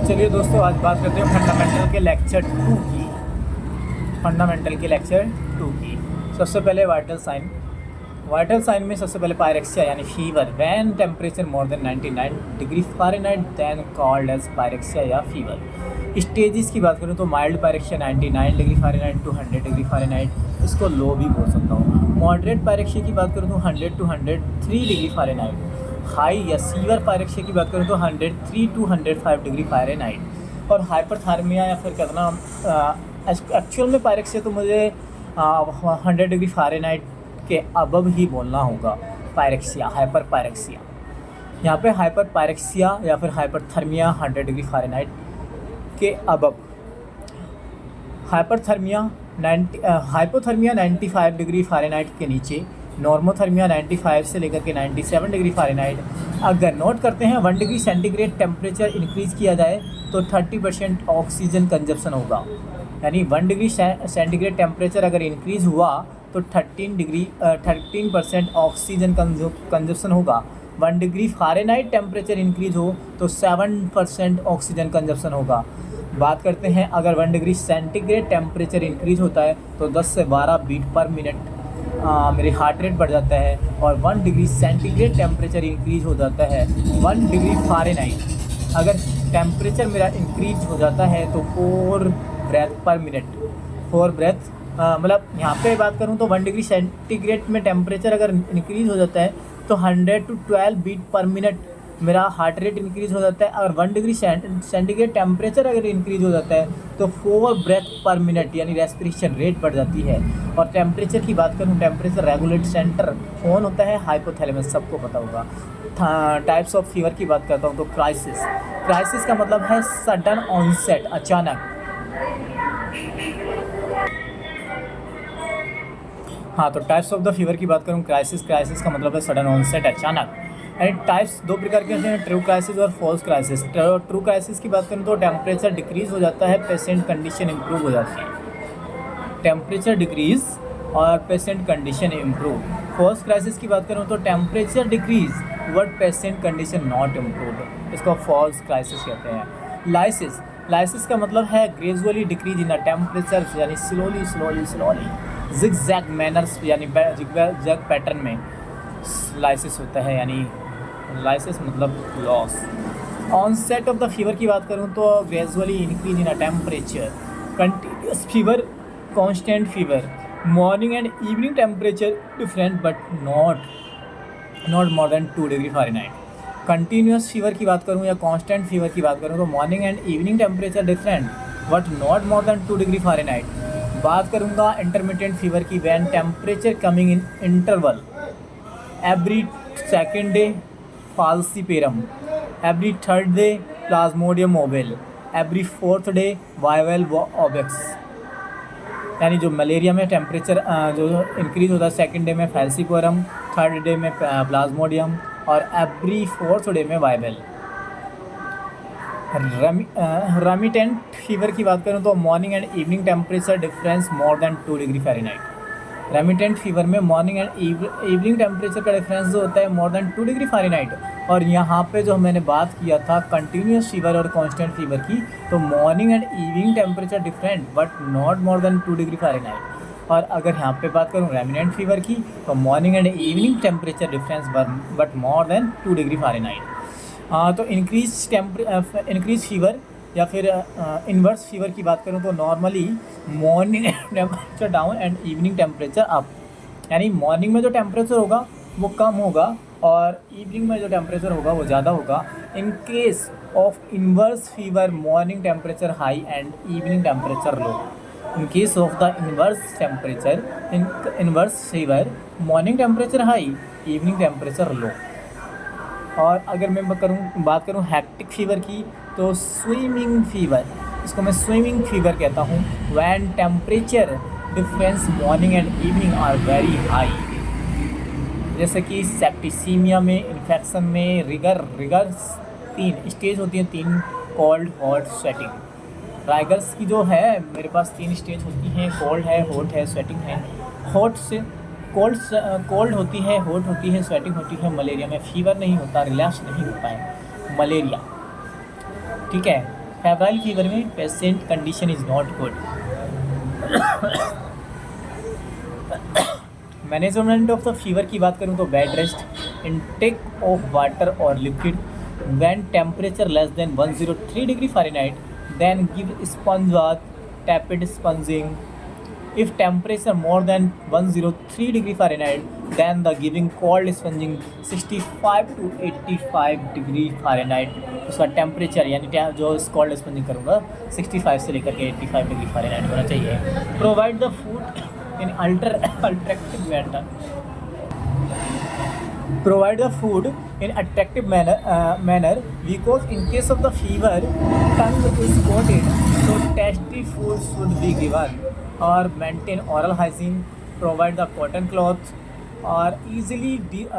चलिए दोस्तों, आज बात करते हैं फंडामेंटल के लेक्चर 2 की। फंडामेंटल के लेक्चर 2 की सबसे पहले वाइटल साइन में सबसे पहले पायरेक्सिया यानी fever, when temperature more than 99 degree Fahrenheit then called as pyrexia या फीवर। स्टेजेस की बात करूँ तो mild pyrexia 99 degree Fahrenheit to 100 degree Fahrenheit, इसको लो भी बोल सकता हूँ। मॉडरेट पायरेक्सिया की बात करूँ तो 100 टू 103 डिग्री फ़ारेनहाइट। हाई या सीवियर पायरेक्सिया की बात करूँ तो 103 टू 105 डिग्री फ़ारेनहाइट। और हाइपरथर्मिया या फिर कहना एक्चुअल में पायरेक्सिया तो मुझे 100 डिग्री फ़ारेनहाइट के अबव ही बोलना होगा। पायरेक्सिया, हाइपर पायरेक्सिया, यहाँ पे हाइपर पायरेक्सिया या फिर हाइपरथर्मिया 100 डिग्री फ़ारेनहाइट के अबव। हाइपोथर्मिया 95 डिग्री फ़ारेनहाइट के नीचे, नॉर्मोथर्मिया 95 से लेकर के 97 डिग्री फ़ारेनहाइट। अगर नोट करते हैं 1 डिग्री सेंटीग्रेड टेम्परेचर इंक्रीज़ किया जाए तो 30% ऑक्सीजन कंजप्शन होगा। यानी 1 डिग्री सेंटीग्रेड टेम्परेचर अगर इंक्रीज़ हुआ तो 13% ऑक्सीजन कंजप्शन होगा। 1 डिग्री फ़ारेनहाइट टेम्परेचर इंक्रीज़ हो तो 7% ऑक्सीजन कंजप्शन होगा। बात करते हैं अगर 1 डिग्री सेंटीग्रेड टेम्परेचर इंक्रीज़ होता है तो 10 से 12 बीट पर मिनट मेरी हार्ट रेट बढ़ जाता है। और 1 डिग्री सेंटीग्रेड टेम्परेचर इंक्रीज़ हो जाता है 1 डिग्री फ़ारेनहाइट अगर टेम्परेचर मेरा इंक्रीज हो जाता है तो 4 ब्रेथ पर मिनट। 4 ब्रेथ मतलब यहाँ पे बात करूँ तो 1 डिग्री सेंटीग्रेड में टेम्परेचर अगर इंक्रीज़ हो जाता है तो 100 टू 12 बीट पर मिनट मेरा हार्ट रेट इंक्रीज़ हो जाता है। अगर 1 डिग्री सेंटीग्रेड टेम्परेचर अगर इंक्रीज़ हो जाता है तो 4 ब्रेथ पर मिनट यानी रेस्पिरेशन रेट बढ़ जाती है। और टेम्परेचर की बात करूँ, टेम्परेचर रेगुलेट सेंटर कौन होता है? हाइपोथैलेमस, सबको पता होगा। टाइप्स ऑफ फीवर की बात करता हूँ तो क्राइसिस का मतलब है सडन ऑनसेट, अचानक। हाँ, तो टाइप्स ऑफ द फीवर की बात करूँ, क्राइसिस का मतलब है सडन ऑनसेट, अचानक। एंड टाइप्स दो प्रकार के होते हैं, ट्रू क्राइसिस और फॉल्स क्राइसिस। ट्रू क्राइसिस की बात करूँ तो टेम्परेचर डिक्रीज़ हो जाता है, पेशेंट कंडीशन इम्प्रूव हो जाती है। टेम्परेचर डिक्रीज़ और patient condition improve. False crisis की बात करूँ तो temperature decrease but patient condition not improve, इसको फॉल्स क्राइसिस कहते हैं। लाइसिस का मतलब है gradually decrease in a temperature यानी स्लोली जिग-जैग मैनर्स यानी जिग-जैग पैटर्न में लाइसिस होता है, यानी लाइसिस मतलब loss. Onset of the fever की बात करूँ तो gradually increase in a temperature, continuous fever, constant fever, morning and evening temperature different but not more than 2 degree Fahrenheit. Continuous fever की बात करूँ या कांस्टेंट फीवर की बात करूँ तो morning and evening temperature different but not more than 2 degree Fahrenheit. बात करूँगा इंटरमिटेंट फीवर की, when temperature coming in interval, every second day falciparum, every third day plasmodium ovale, every fourth day वाइवल ओबेक्स। यानी जो मलेरिया में temperature जो increase होता है, सेकेंड डे में फैल्सीपोरम, थर्ड डे में प्लाज्मोडियम और एवरी फोर्थ डे में वाइवल। रेमिटेंट फीवर की बात करूँ तो morning and evening temperature difference more than 2 degree Fahrenheit. Remittent fever में मॉर्निंग एंड इवनिंग टेम्परेचर का डिफरेंस जो होता है मोर देन 2 डिग्री फ़ारेनहाइट। और यहाँ पे जो मैंने बात किया था कंटिन्यूस फीवर और कांस्टेंट फीवर की, तो morning and evening temperature different but not more than 2 degree Fahrenheit. और अगर यहाँ पे बात करूँ रेमिनेंट फीवर की तो morning and evening temperature difference but more than 2 degree Fahrenheit. तो इंक्रीज फीवर या फिर इन्वर्स फीवर की बात करूँ तो normally morning temperature down and evening temperature up, यानी मॉर्निंग में जो टेम्परेचर होगा वो कम होगा और इवनिंग में जो टेम्परेचर होगा वो ज़्यादा होगा। इन case of inverse fever morning temperature high and evening temperature low. In case of the inverse fever morning temperature high, evening temperature low. और अगर मैं बात करूँ हेक्टिक फीवर की तो स्विमिंग फीवर, इसको मैं स्विमिंग फीवर कहता हूँ, when temperature difference morning and evening are very high. जैसे कि सेप्टिसीमिया में, इन्फेक्शन में, रिगर्स 3 स्टेज होती हैं, 3 कोल्ड, हॉट, स्वेटिंग। राइगर्स की जो है मेरे पास 3 स्टेज होती हैं, कोल्ड है, हॉट है, स्वेटिंग है। हॉट से कोल्ड होती है, हॉट होती है, स्वेटिंग होती है। मलेरिया में फीवर नहीं होता, रिलैप्स नहीं होता है मलेरिया, ठीक है। फेब्राइल फीवर में patient condition is not good. Management of the fever की बात करूँ तो bed rest, intake of water और liquid, when temperature less than 103 degree Fahrenheit then give sponge bath, tepid sponging. If temperature more than 103 degree Fahrenheit, then the giving cold sponging 65 to 85 degree Fahrenheit। उसका temperature यानी जो cold spongin करूँगा 65 से लेकर के 85 degree Fahrenheit होना चाहिए। Provide the food in attractive manner, provide the food in attractive manner because in case of the fever tongue is coated, so tasty food should be given, or maintain oral hygiene, provide the cotton cloth और easily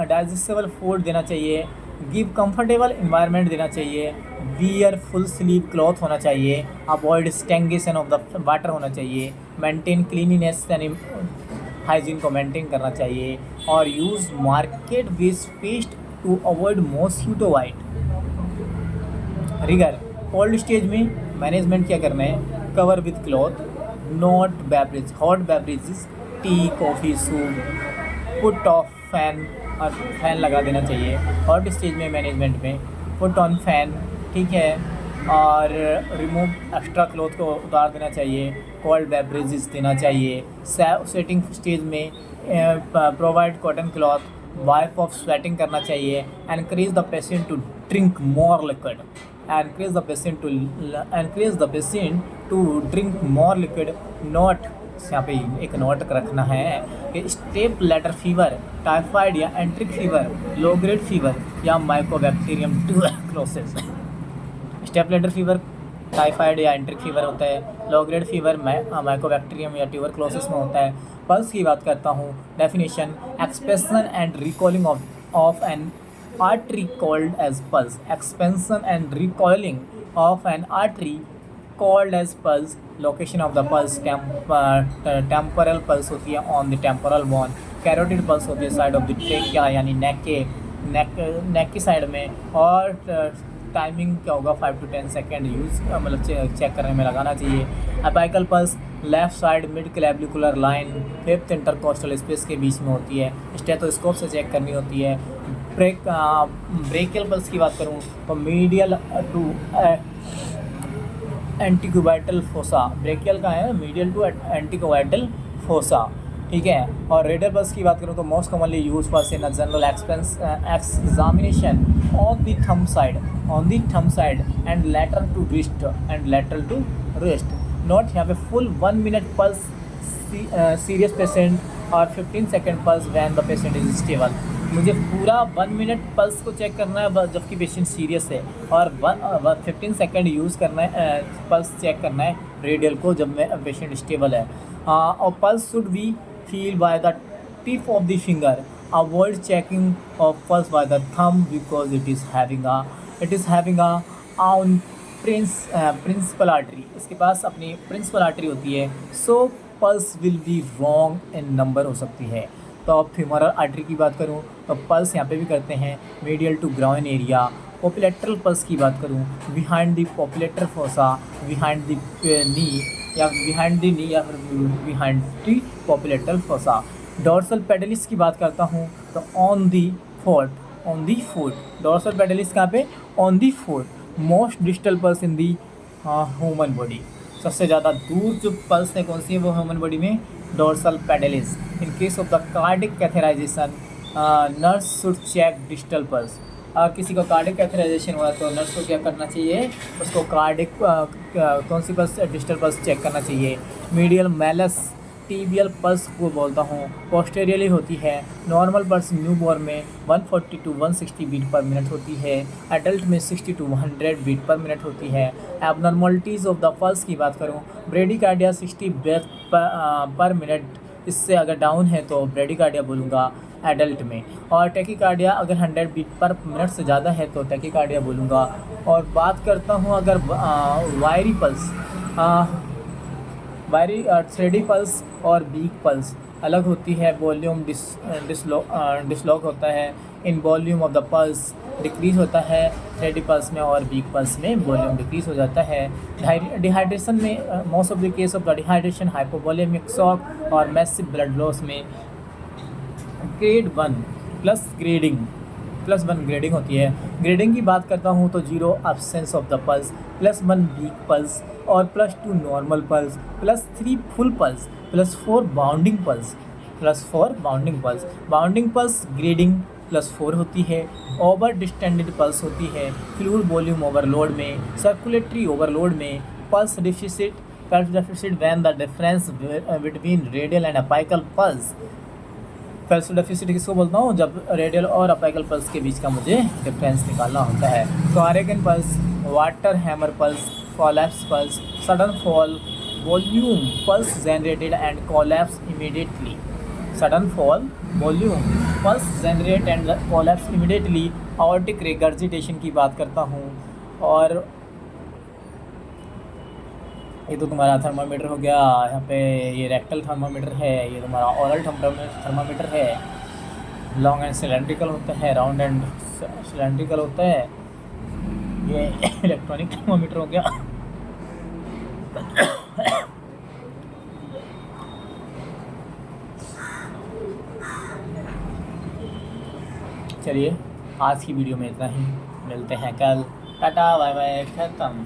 digestible food देना चाहिए, give comfortable environment देना चाहिए, wear full sleeve cloth होना चाहिए, avoid stagnation of the water होना चाहिए, maintain cleanliness यानी हाइजीन को मेंटेन करना चाहिए, और use market based paste to avoid mosquito bite. Rigor cold stage में मैनेजमेंट क्या करना है, cover with cloth, not beverage, hot beverages, tea, coffee, soup, put off fan, और फैन लगा देना चाहिए। हॉट स्टेज में मैनेजमेंट में पुट ऑन फैन, ठीक है, और रिमूव एक्स्ट्रा क्लॉथ को उतार देना चाहिए, कोल्ड बेवरेजेस देना चाहिए। स्वेटिंग स्टेज में provide cotton cloth, wipe off sweating करना चाहिए, encourage the patient to drink more liquid, encourage the patient to drink more liquid. Note, यहाँ पे एक नोट रखना है कि स्टेप लेटर फीवर, टाइफाइड या enteric fever, low grade fever या mycobacterium tuberculosis. Step ladder fever typhoid या enteric fever होता है, लो ग्रेड फीवर माइकोबैक्टीरियम या ट्यूबरक्लोसिस में होता है। पल्स की बात करता हूँ, definition expansion and recoiling of an artery called as pulse, expansion and recoiling of an artery called as pulse. Location of the pulse, temporal pulse होती है on the temporal bone, carotid pulse होती है side of the trachea यानी नेक की side में, और timing क्या होगा 5 to 10 सेकेंड यूज़ मतलब चेक करने में लगाना चाहिए। Apical pulse left side mid clavicular line 5th intercostal space के बीच में होती है, स्टेथोस्कोप से चेक करनी होती है। ब्रेकियल पल्स की बात करूँ तो medial to antecubital fossa, brachial का है मीडियल टू एंटीक्यूबाइटल फोसा, ठीक है। और रेडियल पल्स की बात करूँ तो most commonly use pulse in general examination on the thumb side and lateral to wrist. Note, यहाँ पे full 1 minute pulse serious patient और 15 second pulse when the patient is stable. मुझे पूरा 1 मिनट पल्स को चेक करना है जबकि patient serious है, और 15 सेकेंड यूज़ करना है पल्स चेक करना है रेडियल को जब पेशेंट स्टेबल है। और pulse should be feel by the tip of the finger, avoid checking of pulse by the thumb because it is having a own principal artery, इसके पास अपनी principal artery होती है, so pulse will be wrong in number हो सकती है। तो अब femoral artery की बात करूँ तो पल्स यहाँ पे भी करते हैं medial to groin area। Popliteal pulse की बात करूँ behind the popliteal fossa, behind the knee या बिहाइंड द नी या फिर behind the popliteal fossa. Dorsalis pedis की बात करता हूँ तो on the foot, dorsalis pedis कहाँ पे, on the foot. Most distal pulse in the human body, सबसे ज़्यादा दूर जो पल्स है कौन सी है वो ह्यूमन बॉडी में, dorsalis pedis. In case of the cardiac catheterization nurse should check distal pulse. और किसी को कार्डिक कैथेराइजेशन हुआ तो नर्स को क्या करना चाहिए, उसको कार्डिक कौन सी पल्स, डिस्टल पल्स चेक करना चाहिए। मीडियल मैलस टीबियल पल्स को बोलता हूँ, पोस्टेरियली होती है। नॉर्मल पल्स न्यूबॉर्न में 140 to 160 बीट पर मिनट होती है, एडल्ट में 60 to 100 बीट पर मिनट होती है। एबनॉर्मलिटीज़ ऑफ द पल्स की बात करूँ, ब्रेडिकार्डिया 60 बीट पर मिनट, इससे अगर डाउन है तो ब्रेडिकार्डिया बोलूँगा एडल्ट में। और टैकीकार्डिया अगर 100 बीट पर मिनट से ज़्यादा है तो टैकीकार्डिया बोलूँगा। और बात करता हूँ अगर wiry pulse, wiry thready pulse और वीक पल्स अलग होती है। वॉल्यूम डिसलॉक होता है, in volume of the pulse decrease होता है स्टेडी पल्स में, और वीक पल्स में वॉल्यूम डिक्रीज हो जाता है। डिहाइड्रेशन में most of the case of the dehydration, hypovolaemic shock और मैसिव ब्लड लॉस में ग्रेड 1 प्लस वन ग्रेडिंग होती है। ग्रेडिंग की बात करता हूँ तो 0 absence of the pulse, +1 week pulse और +2 normal pulse, +3 full pulse, +4 bounding pulse, bounding pulse grading +4 होती है। ओवर डिस्टेंडेड पल्स होती है फ्लूइड वॉल्यूम ओवरलोड में, सर्कुलेटरी ओवरलोड में, pulse deficit when the difference between radial and apical pulse. Pulse deficit किसको बोलता हूँ, जब रेडियल और अपाइकल पल्स के बीच का मुझे डिफरेंस निकालना होता है। तो Corrigan pulse, water hammer pulse, collapse pulse, sudden fall volume pulse generated and collapse immediately, sudden fall volume pulse generate and collapse immediately. Aortic regurgitation की बात करता हूँ, और ये तो तुम्हारा थर्मामीटर हो गया, यहाँ पे ये रेक्टल थर्मामीटर है, ये तुम्हारा ओरल थर्मामीटर है। लॉन्ग एंड सिलेंड्रिकल होता है, राउंड एंड सिलेंड्रिकल होता है। ये इलेक्ट्रॉनिक थर्मामीटर हो गया। चलिए आज की वीडियो में इतना ही, मिलते हैं कल, टाटा बाय बाय, खत्म।